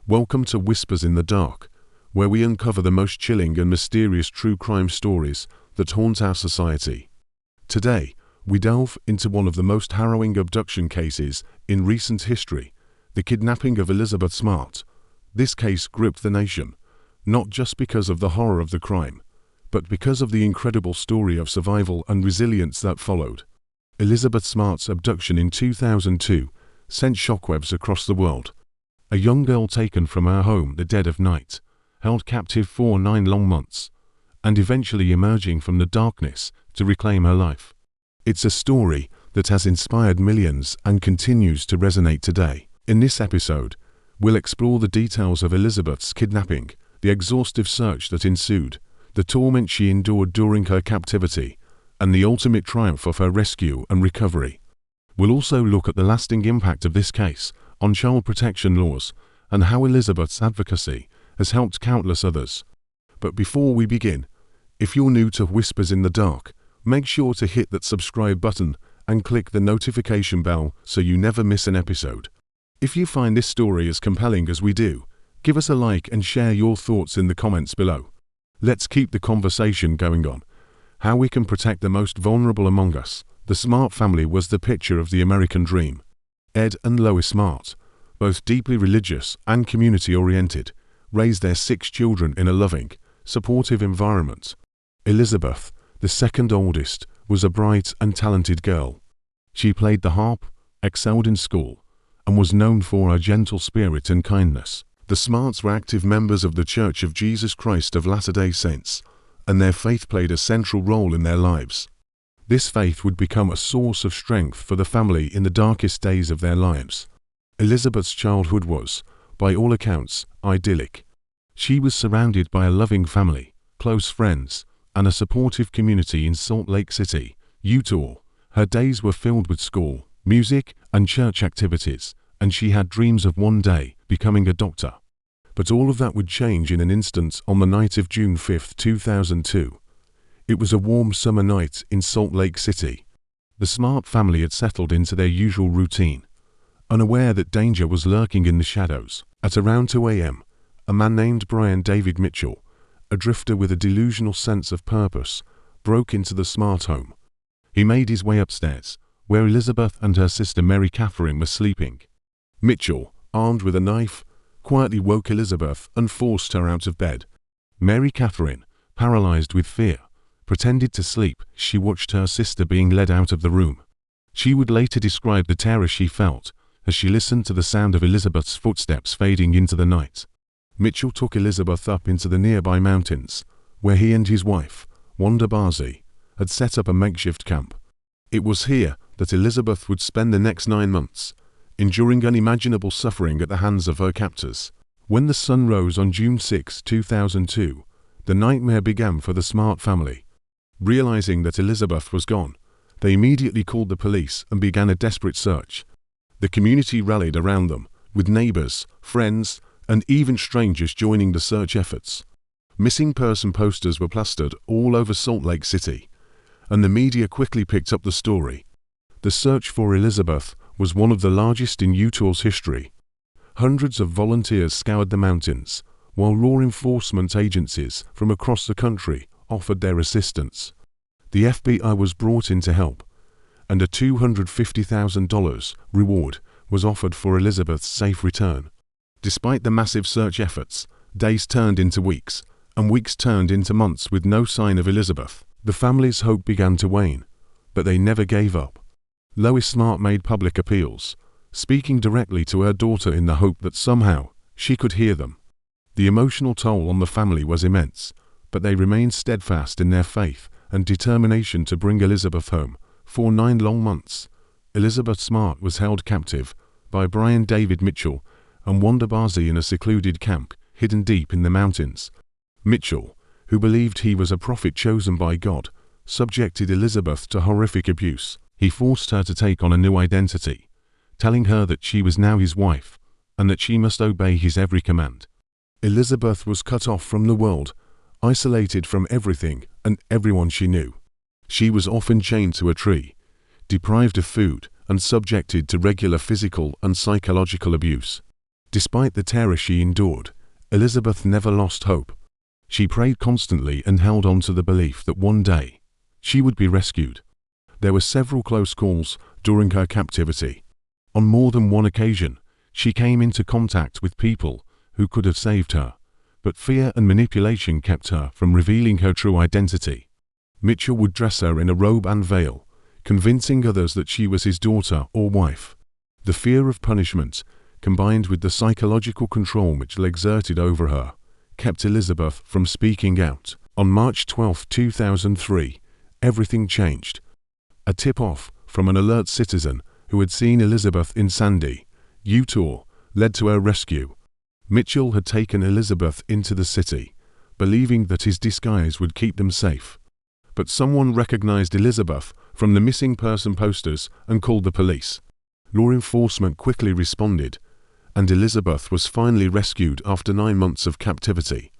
Welcome to Whispers in the Dark, where we uncover the most chilling and mysterious true crime stories that haunt our society. Today, we delve into one of the most harrowing abduction cases in recent history, the kidnapping of Elizabeth Smart. This case gripped the nation, not just because of the horror of the crime, but because of the incredible story of survival and resilience that followed. Elizabeth Smart's abduction in 2002 sent shockwaves across the world. A young girl taken from her home the dead of night, held captive for 9 long months, and eventually emerging from the darkness to reclaim her life. It's a story that has inspired millions and continues to resonate today. In this episode, we'll explore the details of Elizabeth's kidnapping, the exhaustive search that ensued, the torment she endured during her captivity, and the ultimate triumph of her rescue and recovery. We'll also look at the lasting impact of this case on child protection laws and how Elizabeth's advocacy has helped countless others. But before we begin, if you're new to Whispers in the Dark, make sure to hit that subscribe button and click the notification bell so you never miss an episode. If you find this story as compelling as we do, give us a like and share your thoughts in the comments below. Let's keep the conversation going on. How we can protect the most vulnerable among us. The Smart family was the picture of the American dream. Ed and Lois Smart, both deeply religious and community-oriented, raised their 6 children in a loving, supportive environment. Elizabeth, the second oldest, was a bright and talented girl. She played the harp, excelled in school, and was known for her gentle spirit and kindness. The Smarts were active members of the Church of Jesus Christ of Latter-day Saints, and their faith played a central role in their lives. This faith would become a source of strength for the family in the darkest days of their lives. Elizabeth's childhood was, by all accounts, idyllic. She was surrounded by a loving family, close friends, and a supportive community in Salt Lake City, Utah. Her days were filled with school, music, and church activities, and she had dreams of one day becoming a doctor. But all of that would change in an instant on the night of June 5, 2002. It was a warm summer night in Salt Lake City. The Smart family had settled into their usual routine, unaware that danger was lurking in the shadows. At around 2 a.m., a man named Brian David Mitchell, a drifter with a delusional sense of purpose, broke into the Smart home. He made his way upstairs, where Elizabeth and her sister Mary Catherine were sleeping. Mitchell, armed with a knife, quietly woke Elizabeth and forced her out of bed. Mary Catherine, paralyzed with fear, pretended to sleep. She watched her sister being led out of the room. She would later describe the terror she felt as she listened to the sound of Elizabeth's footsteps fading into the night. Mitchell took Elizabeth up into the nearby mountains, where he and his wife, Wanda Barzee, had set up a makeshift camp. It was here that Elizabeth would spend the next 9 months, enduring unimaginable suffering at the hands of her captors. When the sun rose on June 6, 2002, the nightmare began for the Smart family. Realizing that Elizabeth was gone, they immediately called the police and began a desperate search. The community rallied around them, with neighbors, friends, and even strangers joining the search efforts. Missing person posters were plastered all over Salt Lake City, and the media quickly picked up the story. The search for Elizabeth was one of the largest in Utah's history. Hundreds of volunteers scoured the mountains, while law enforcement agencies from across the country offered their assistance. The FBI was brought in to help, and a $250,000 reward was offered for Elizabeth's safe return. Despite the massive search efforts, days turned into weeks, and weeks turned into months with no sign of Elizabeth. The family's hope began to wane, but they never gave up. Lois Smart made public appeals, speaking directly to her daughter in the hope that somehow she could hear them. The emotional toll on the family was immense, but they remained steadfast in their faith and determination to bring Elizabeth home. For 9 long months, Elizabeth Smart was held captive by Brian David Mitchell and Wanda Barzee in a secluded camp hidden deep in the mountains. Mitchell, who believed he was a prophet chosen by God, subjected Elizabeth to horrific abuse. He forced her to take on a new identity, telling her that she was now his wife and that she must obey his every command. Elizabeth was cut off from the world, isolated from everything and everyone she knew. She was often chained to a tree, deprived of food, and subjected to regular physical and psychological abuse. Despite the terror she endured, Elizabeth never lost hope. She prayed constantly and held on to the belief that one day she would be rescued. There were several close calls during her captivity. On more than one occasion, she came into contact with people who could have saved her, but fear and manipulation kept her from revealing her true identity. Mitchell would dress her in a robe and veil, convincing others that she was his daughter or wife. The fear of punishment, combined with the psychological control Mitchell exerted over her, kept Elizabeth from speaking out. On March 12, 2003, everything changed. A tip-off from an alert citizen who had seen Elizabeth in Sandy, Utah, led to her rescue. Mitchell had taken Elizabeth into the city, believing that his disguise would keep them safe. But someone recognized Elizabeth from the missing person posters and called the police. Law enforcement quickly responded, and Elizabeth was finally rescued after 9 months of captivity.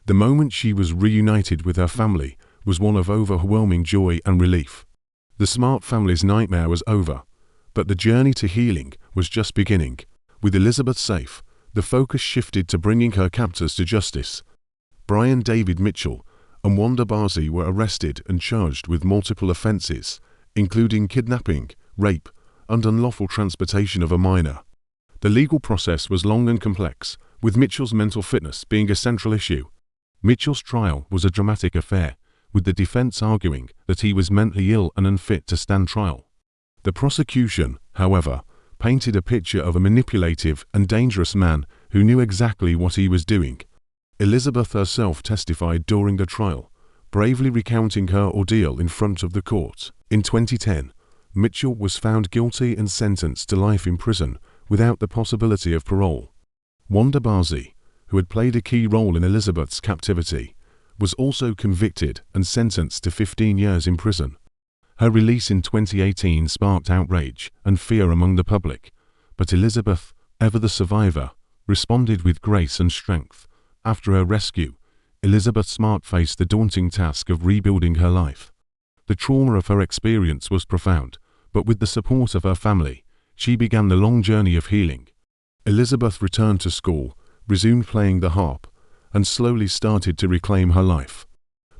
The moment she was reunited with her family was one of overwhelming joy and relief. The Smart family's nightmare was over, but the journey to healing was just beginning. With Elizabeth safe, the focus shifted to bringing her captors to justice. Brian David Mitchell and Wanda Barzee were arrested and charged with multiple offenses, including kidnapping, rape, and unlawful transportation of a minor. The legal process was long and complex, with Mitchell's mental fitness being a central issue. Mitchell's trial was a dramatic affair, with the defense arguing that he was mentally ill and unfit to stand trial. The prosecution, however, painted a picture of a manipulative and dangerous man who knew exactly what he was doing. Elizabeth herself testified during the trial, bravely recounting her ordeal in front of the court. In 2010, Mitchell was found guilty and sentenced to life in prison without the possibility of parole. Wanda Barzee, who had played a key role in Elizabeth's captivity, was also convicted and sentenced to 15 years in prison. Her release in 2018 sparked outrage and fear among the public, but Elizabeth, ever the survivor, responded with grace and strength. After her rescue, Elizabeth Smart faced the daunting task of rebuilding her life. The trauma of her experience was profound, but with the support of her family, she began the long journey of healing. Elizabeth returned to school, resumed playing the harp, and slowly started to reclaim her life.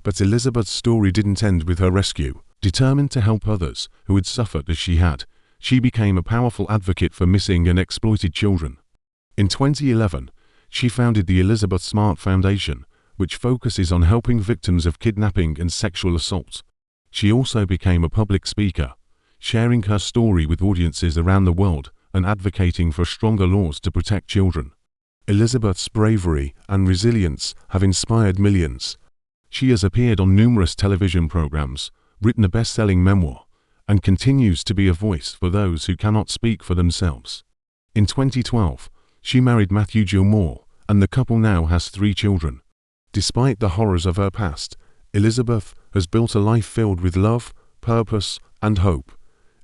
But Elizabeth's story didn't end with her rescue. Determined to help others who had suffered as she had, she became a powerful advocate for missing and exploited children. In 2011, she founded the Elizabeth Smart Foundation, which focuses on helping victims of kidnapping and sexual assault. She also became a public speaker, sharing her story with audiences around the world and advocating for stronger laws to protect children. Elizabeth's bravery and resilience have inspired millions. She has appeared on numerous television programs, written a best-selling memoir, and continues to be a voice for those who cannot speak for themselves. In 2012, she married Matthew Gilmore, and the couple now has 3 children. Despite the horrors of her past, Elizabeth has built a life filled with love, purpose, and hope.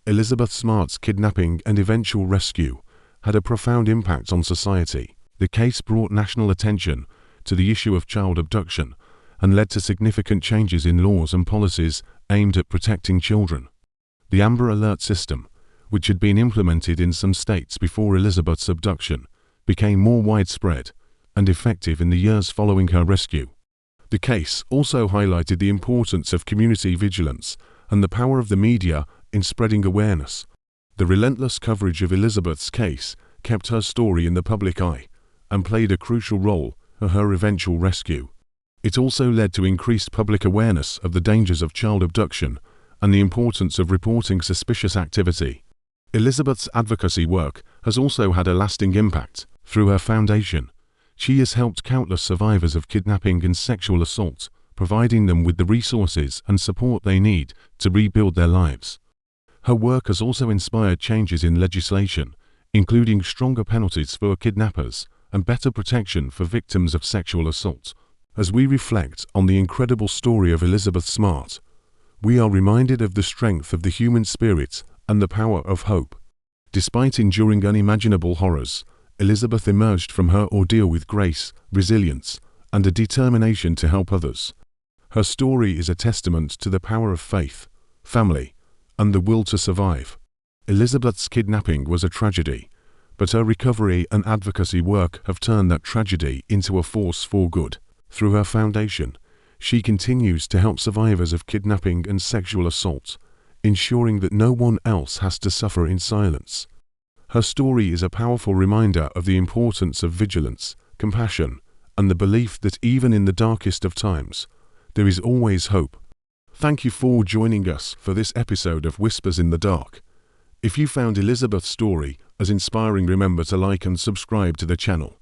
Elizabeth Smart's kidnapping and eventual rescue had a profound impact on society. The case brought national attention to the issue of child abduction and led to significant changes in laws and policies aimed at protecting children. The Amber Alert system, which had been implemented in some states before Elizabeth's abduction, became more widespread and effective in the years following her rescue. The case also highlighted the importance of community vigilance and the power of the media in spreading awareness. The relentless coverage of Elizabeth's case kept her story in the public eye and played a crucial role in her eventual rescue. It also led to increased public awareness of the dangers of child abduction and the importance of reporting suspicious activity. Elizabeth's advocacy work has also had a lasting impact. Through her foundation, she has helped countless survivors of kidnapping and sexual assault, providing them with the resources and support they need to rebuild their lives. Her work has also inspired changes in legislation, including stronger penalties for kidnappers and better protection for victims of sexual assault. As we reflect on the incredible story of Elizabeth Smart, we are reminded of the strength of the human spirit and the power of hope. Despite enduring unimaginable horrors, Elizabeth emerged from her ordeal with grace, resilience, and a determination to help others. Her story is a testament to the power of faith, family, and the will to survive. Elizabeth's kidnapping was a tragedy, But her recovery and advocacy work have turned that tragedy into a force for good. Through her foundation, she continues to help survivors of kidnapping and sexual assault, ensuring that no one else has to suffer in silence. Her story is a powerful reminder of the importance of vigilance, compassion, and the belief that even in the darkest of times, there is always hope. Thank you for joining us for this episode of Whispers in the Dark. If you found Elizabeth's story as inspiring, remember to like and subscribe to the channel.